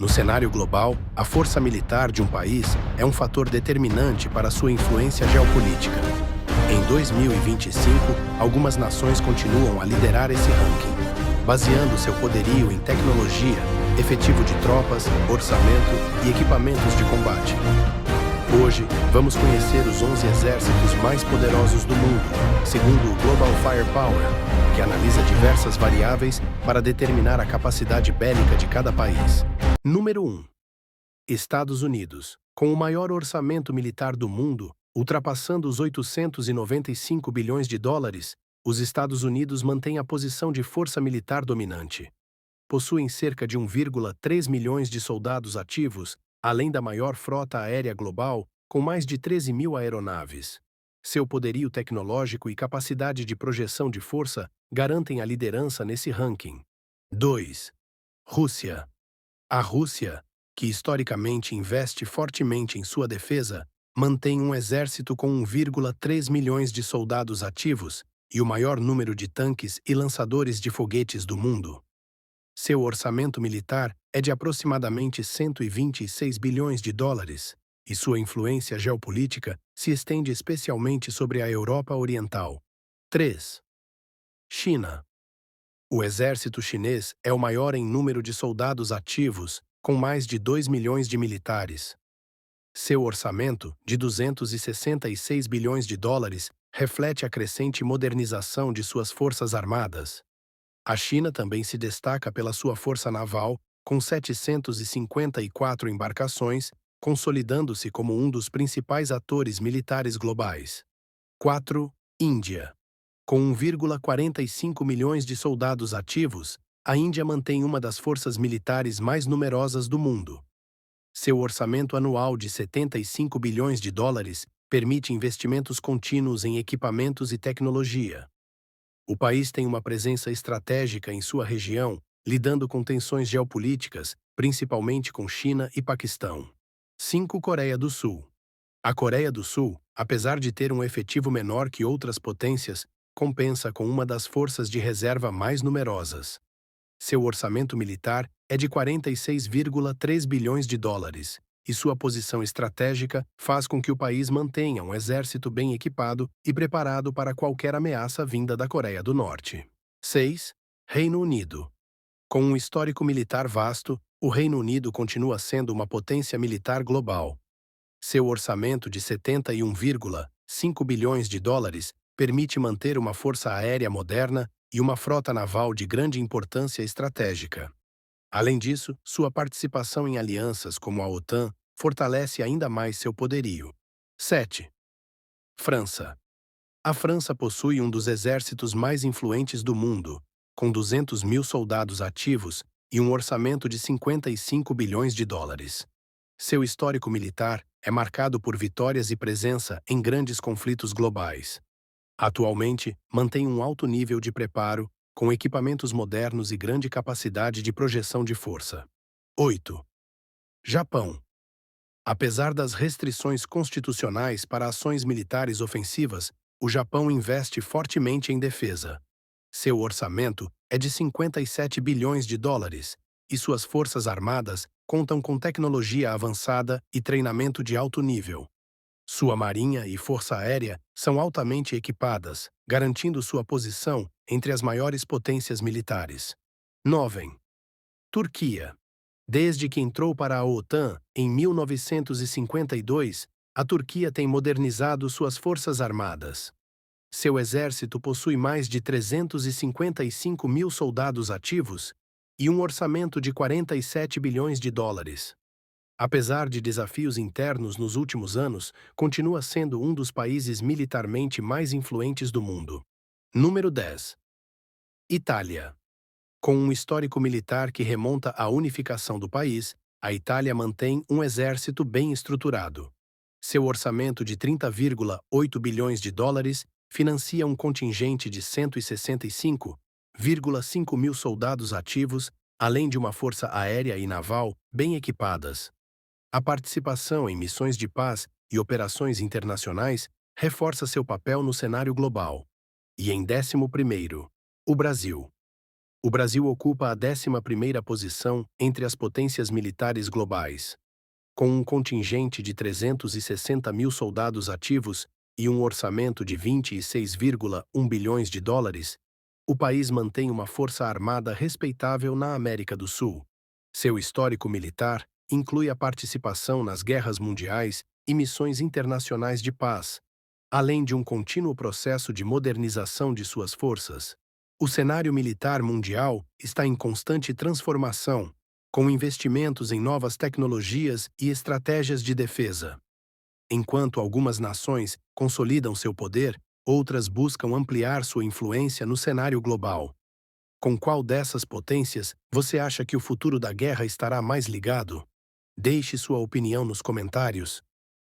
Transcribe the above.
No cenário global, a força militar de um país é um fator determinante para sua influência geopolítica. Em 2025, algumas nações continuam a liderar esse ranking, baseando seu poderio em tecnologia, efetivo de tropas, orçamento e equipamentos de combate. Hoje, vamos conhecer os 11 exércitos mais poderosos do mundo, segundo o Global Firepower, que analisa diversas variáveis para determinar a capacidade bélica de cada país. Número 1. Estados Unidos, com o maior orçamento militar do mundo, ultrapassando os 895 bilhões de dólares, os Estados Unidos mantêm a posição de força militar dominante. Possuem cerca de 1,3 milhões de soldados ativos, além da maior frota aérea global, com mais de 13 mil aeronaves. Seu poderio tecnológico e capacidade de projeção de força garantem a liderança nesse ranking. 2. Rússia. A Rússia, que historicamente investe fortemente em sua defesa, mantém um exército com 1,3 milhões de soldados ativos e o maior número de tanques e lançadores de foguetes do mundo. Seu orçamento militar é de aproximadamente 126 bilhões de dólares, e sua influência geopolítica se estende especialmente sobre a Europa Oriental. 3. China. O exército chinês é o maior em número de soldados ativos, com mais de 2 milhões de militares. Seu orçamento, de 266 bilhões de dólares, reflete a crescente modernização de suas forças armadas. A China também se destaca pela sua força naval, com 754 embarcações, consolidando-se como um dos principais atores militares globais. 4. Índia. Com 1,45 milhões de soldados ativos, a Índia mantém uma das forças militares mais numerosas do mundo. Seu orçamento anual de 75 bilhões de dólares permite investimentos contínuos em equipamentos e tecnologia. O país tem uma presença estratégica em sua região, lidando com tensões geopolíticas, principalmente com China e Paquistão. 5. Coreia do Sul. A Coreia do Sul, apesar de ter um efetivo menor que outras potências, compensa com uma das forças de reserva mais numerosas. Seu orçamento militar é de 46,3 bilhões de dólares, e sua posição estratégica faz com que o país mantenha um exército bem equipado e preparado para qualquer ameaça vinda da Coreia do Norte. 6. Reino Unido. Com um histórico militar vasto, o Reino Unido continua sendo uma potência militar global. Seu orçamento de 71,5 bilhões de dólares permite manter uma força aérea moderna e uma frota naval de grande importância estratégica. Além disso, sua participação em alianças como a OTAN fortalece ainda mais seu poderio. 7. França. A França possui um dos exércitos mais influentes do mundo, com 200 mil soldados ativos e um orçamento de 55 bilhões de dólares. Seu histórico militar é marcado por vitórias e presença em grandes conflitos globais. Atualmente, mantém um alto nível de preparo, com equipamentos modernos e grande capacidade de projeção de força. 8. Japão. Apesar das restrições constitucionais para ações militares ofensivas, o Japão investe fortemente em defesa. Seu orçamento é de 57 bilhões de dólares, e suas forças armadas contam com tecnologia avançada e treinamento de alto nível. Sua marinha e força aérea são altamente equipadas, garantindo sua posição entre as maiores potências militares. 9. Turquia. Desde que entrou para a OTAN em 1952, a Turquia tem modernizado suas forças armadas. Seu exército possui mais de 355 mil soldados ativos e um orçamento de 47 bilhões de dólares. Apesar de desafios internos nos últimos anos, continua sendo um dos países militarmente mais influentes do mundo. Número 10. Itália. Com um histórico militar que remonta à unificação do país, a Itália mantém um exército bem estruturado. Seu orçamento de 30,8 bilhões de dólares financia um contingente de 165,5 mil soldados ativos, além de uma força aérea e naval bem equipadas. A participação em missões de paz e operações internacionais reforça seu papel no cenário global. E em 11º, o Brasil. O Brasil ocupa a 11ª posição entre as potências militares globais. Com um contingente de 360 mil soldados ativos e um orçamento de 26,1 bilhões de dólares, o país mantém uma força armada respeitável na América do Sul. Seu histórico militar inclui a participação nas guerras mundiais e missões internacionais de paz, além de um contínuo processo de modernização de suas forças. O cenário militar mundial está em constante transformação, com investimentos em novas tecnologias e estratégias de defesa. Enquanto algumas nações consolidam seu poder, outras buscam ampliar sua influência no cenário global. Com qual dessas potências você acha que o futuro da guerra estará mais ligado? Deixe sua opinião nos comentários.